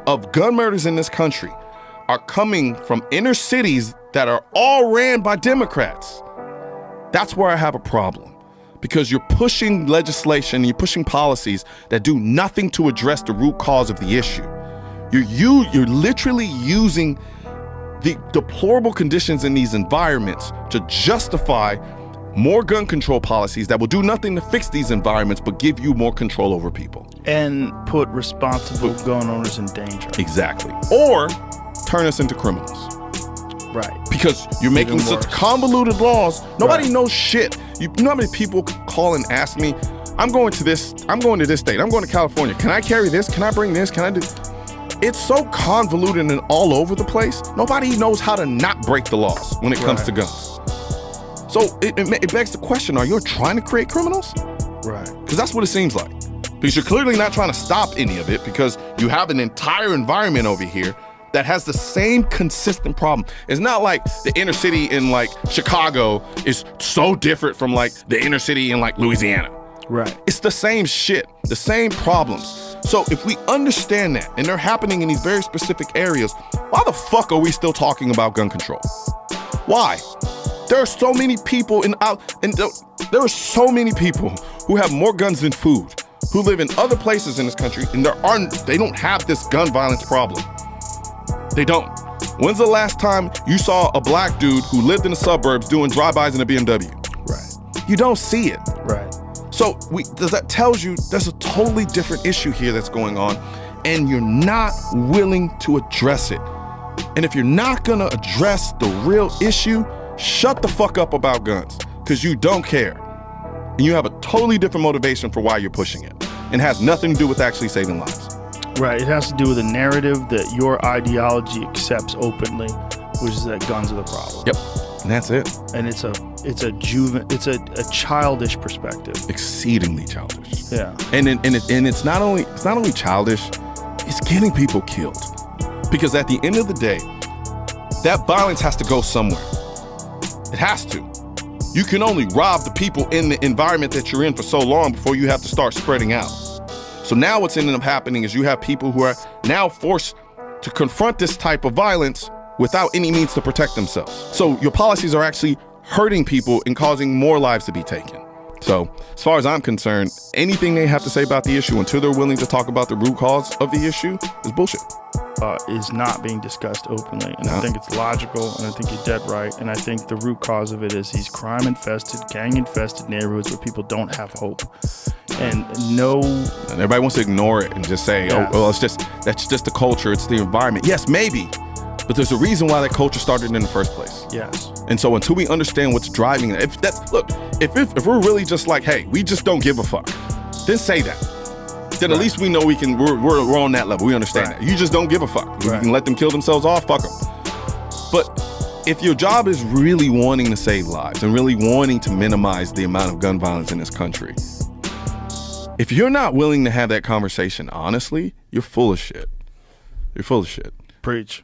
of gun murders in this country are coming from inner cities that are all ran by Democrats, that's where I have a problem. Because you're pushing legislation, you're pushing policies that do nothing to address the root cause of the issue. You're literally using the deplorable conditions in these environments to justify more gun control policies that will do nothing to fix these environments but give you more control over people. And put responsible gun owners in danger. Exactly. Or turn us into criminals. Right. Because you're making such convoluted laws, nobody knows shit. You know how many people call and ask me, I'm going to this state, I'm going to California. Can I carry this? Can I bring this? Can I do? It's so convoluted and all over the place. Nobody knows how to not break the laws when it comes to guns. So it begs the question, are you trying to create criminals? Right. Because that's what it seems like. Because you're clearly not trying to stop any of it because you have an entire environment over here that has the same consistent problem. It's not like the inner city in like Chicago is so different from like the inner city in like Louisiana. Right. It's the same shit, the same problems. So if we understand that and they're happening in these very specific areas, why the fuck are we still talking about gun control? Why? There are so many people there are so many people who have more guns than food, who live in other places in this country, and they don't have this gun violence problem. They don't. When's the last time you saw a black dude who lived in the suburbs doing drive-bys in a BMW? Right. You don't see it. Right. So that tells you there's a totally different issue here that's going on, and you're not willing to address it. And if you're not gonna address the real issue, shut the fuck up about guns, because you don't care. And you have a totally different motivation for why you're pushing it. And has nothing to do with actually saving lives. Right, it has to do with a narrative that your ideology accepts openly, which is that guns are the problem. Yep, and that's it. And it's a childish perspective. Exceedingly childish. Yeah. And it's not only childish, it's getting people killed. Because at the end of the day, that violence has to go somewhere. It has to. You can only rob the people in the environment that you're in for so long before you have to start spreading out. So now what's ended up happening is you have people who are now forced to confront this type of violence without any means to protect themselves. So your policies are actually hurting people and causing more lives to be taken. So as far as I'm concerned, anything they have to say about the issue until they're willing to talk about the root cause of the issue is bullshit. Is not being discussed openly. And I think it's logical, and I think you're dead right. And I think the root cause of it is these crime-infested, gang-infested neighborhoods where people don't have hope. And everybody wants to ignore it and just say, oh, well, that's just the culture, it's the environment. Yes, maybe, but there's a reason why that culture started in the first place. Yes. And so until we understand what's driving it, if we're really just like, hey, we just don't give a fuck, then say that. Then at least we know we're on that level. We understand that. You just don't give a fuck. You can let them kill themselves off, fuck them. But if your job is really wanting to save lives and really wanting to minimize the amount of gun violence in this country, if you're not willing to have that conversation honestly, you're full of shit. You're full of shit. Preach.